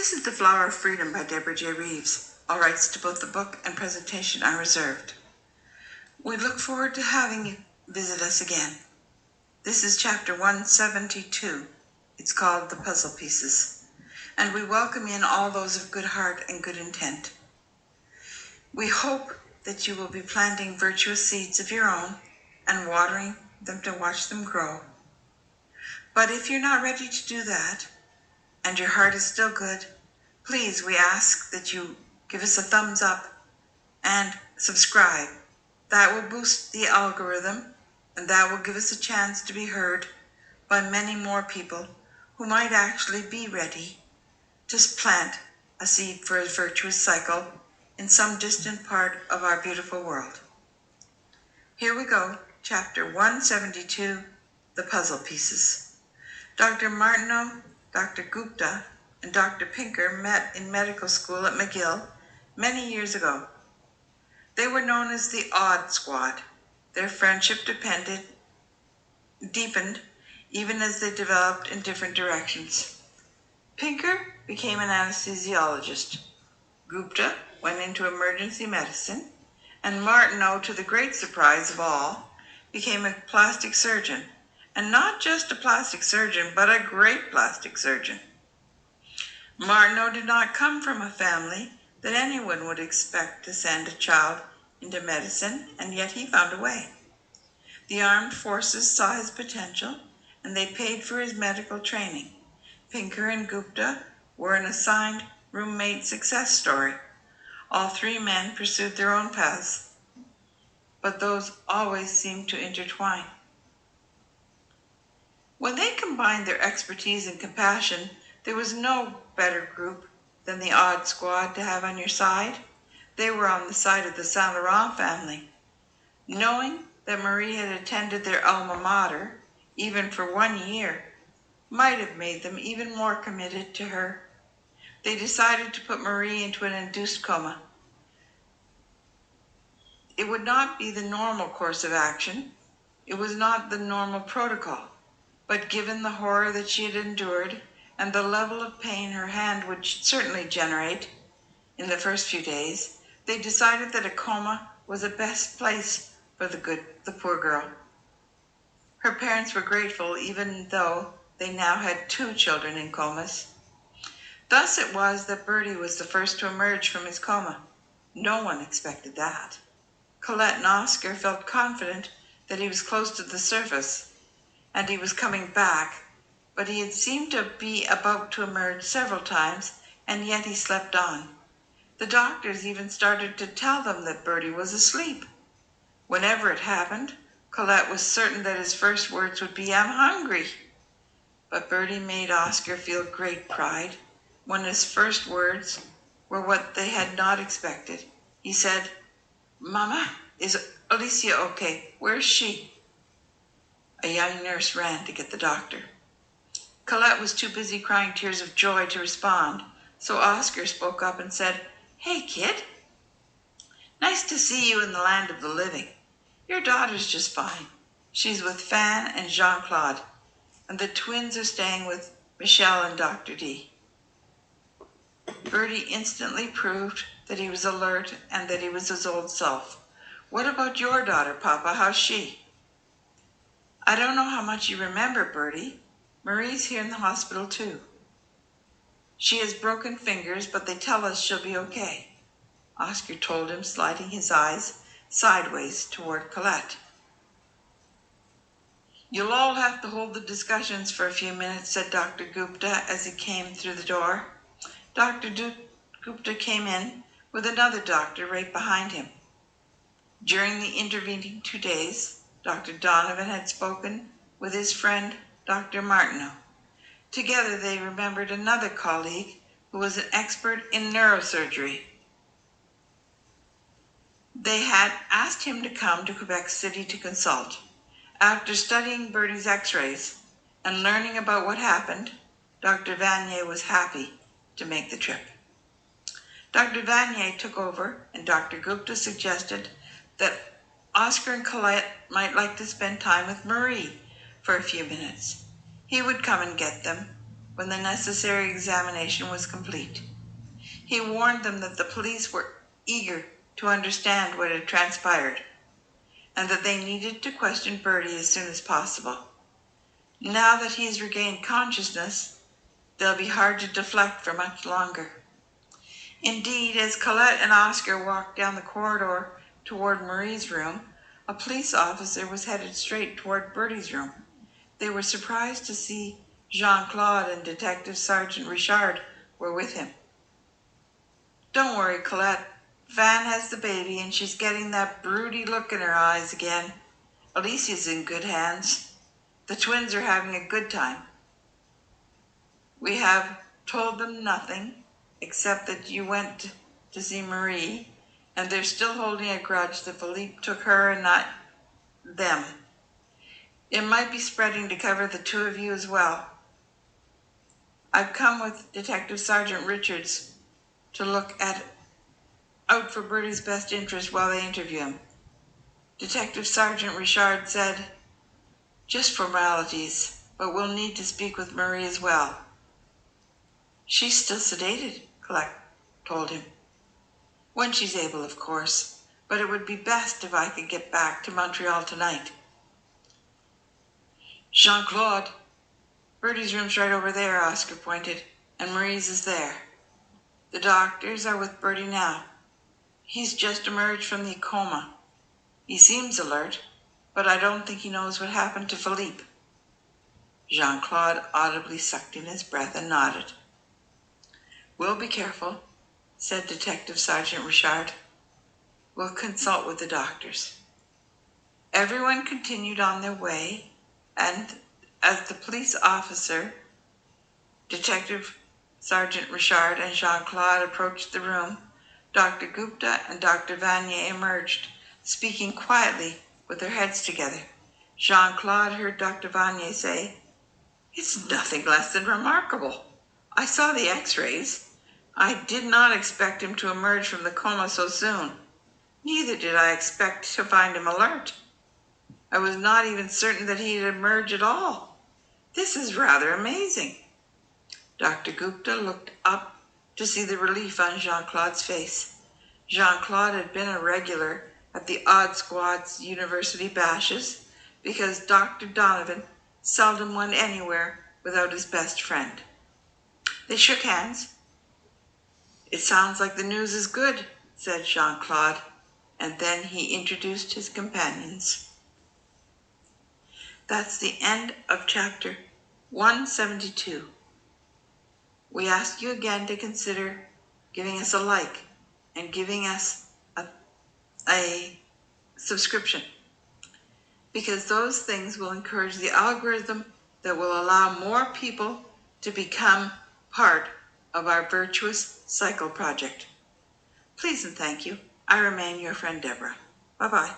This is The Flower of Freedom by Deborah J. Reeves. All rights to both the book and presentation are reserved. We look forward to having you visit us again. This is chapter 172. It's called The Puzzle Pieces. And we welcome in all those of good heart and good intent. We hope that you will be planting virtuous seeds of your own and watering them to watch them grow. But if you're not ready to do that, and your heart is still good, please, we ask that you give us a thumbs up and subscribe. That will boost the algorithm, and that will give us a chance to be heard by many more people who might actually be ready to plant a seed for a virtuous cycle in some distant part of our beautiful world. Here we go, chapter 172, The Puzzle Pieces. Dr. Martineau, Dr. Gupta, and Dr. Pinker met in medical school at McGill many years ago. They were known as the Odd Squad. Their friendship deepened even as they developed in different directions. Pinker became an anesthesiologist. Gupta went into emergency medicine, and Martineau, to the great surprise of all, became a plastic surgeon. And not just a plastic surgeon, but a great plastic surgeon. Martineau did not come from a family that anyone would expect to send a child into medicine, and yet he found a way. The armed forces saw his potential, and they paid for his medical training. Pinker and Gupta were an assigned roommate success story. All three men pursued their own paths, but those always seemed to intertwine. When they combined their expertise and compassion, there was no better group than the Odd Squad to have on your side. They were on the side of the Saint Laurent family. Knowing that Marie had attended their alma mater, even for 1 year, might have made them even more committed to her. They decided to put Marie into an induced coma. It would not be the normal course of action. It was not the normal protocol. But given the horror that she had endured and the level of pain her hand would certainly generate in the first few days, they decided that a coma was the best place for the poor girl. Her parents were grateful, even though they now had 2 children in comas. Thus it was that Bertie was the first to emerge from his coma. No one expected that. Colette and Oscar felt confident that he was close to the surface, and he was coming back, but he had seemed to be about to emerge several times, and yet he slept on. The doctors even started to tell them that Bertie was asleep. Whenever it happened, Colette was certain that his first words would be, "I'm hungry." But Bertie made Oscar feel great pride when his first words were what they had not expected. He said, "Mama, is Alicia okay? Where's she?" A young nurse ran to get the doctor. Colette was too busy crying tears of joy to respond, so Oscar spoke up and said, "Hey, kid. Nice to see you in the land of the living. Your daughter's just fine. She's with Fan and Jean-Claude, and the twins are staying with Michelle and Dr. D." Bertie instantly proved that he was alert and that he was his old self. "What about your daughter, Papa? How's she?" "I don't know how much you remember, Bertie. Marie's here in the hospital too. She has broken fingers, but they tell us she'll be okay," Oscar told him, sliding his eyes sideways toward Colette. "You'll all have to hold the discussions for a few minutes," said Dr. Gupta as he came through the door. Dr. Gupta came in with another doctor right behind him. During the intervening 2 days, Dr. Donovan had spoken with his friend, Dr. Martineau. Together they remembered another colleague who was an expert in neurosurgery. They had asked him to come to Quebec City to consult. After studying Bertie's x-rays and learning about what happened, Dr. Vanier was happy to make the trip. Dr. Vanier took over, and Dr. Gupta suggested that Oscar and Colette might like to spend time with Marie for a few minutes. He would come and get them, when the necessary examination was complete. He warned them that the police were eager to understand what had transpired, and that they needed to question Bertie as soon as possible. Now that he's regained consciousness, they'll be hard to deflect for much longer. Indeed, as Colette and Oscar walked down the corridor toward Marie's room, a police officer was headed straight toward Bertie's room. They were surprised to see Jean-Claude and Detective Sergeant Richard were with him. "Don't worry, Colette. Van has the baby and she's getting that broody look in her eyes again. Alicia's in good hands. The twins are having a good time. We have told them nothing except that you went to see Marie, and they're still holding a grudge that Philippe took her and not them. It might be spreading to cover the two of you as well. I've come with Detective Sergeant Richards to look out for Bertie's best interest while they interview him." Detective Sergeant Richard said, "Just formalities, but we'll need to speak with Marie as well." "She's still sedated," Colette told him. "When she's able, of course, but it would be best if I could get back to Montreal tonight." "Jean-Claude, Bertie's room's right over there," Oscar pointed, "and Marie's is there. The doctors are with Bertie now. He's just emerged from the coma. He seems alert, but I don't think he knows what happened to Philippe." Jean-Claude audibly sucked in his breath and nodded. "We'll be careful," said Detective Sergeant Richard. "We'll consult with the doctors." Everyone continued on their way, and as the police officer, Detective Sergeant Richard, and Jean-Claude approached the room, Dr. Gupta and Dr. Vanier emerged, speaking quietly with their heads together. Jean-Claude heard Dr. Vanier say, "It's nothing less than remarkable. I saw the x-rays. I did not expect him to emerge from the coma so soon. Neither did I expect to find him alert. I was not even certain that he'd emerge at all. This is rather amazing." Dr. Gupta looked up to see the relief on Jean-Claude's face. Jean-Claude had been a regular at the Odd Squad's university bashes because Dr. Donovan seldom went anywhere without his best friend. They shook hands. "It sounds like the news is good," said Jean-Claude, and then he introduced his companions. That's the end of chapter 172. We ask you again to consider giving us a like and giving us a subscription, because those things will encourage the algorithm that will allow more people to become part of our virtuous cycle project. Please and thank you. I remain your friend Deborah. Bye-bye.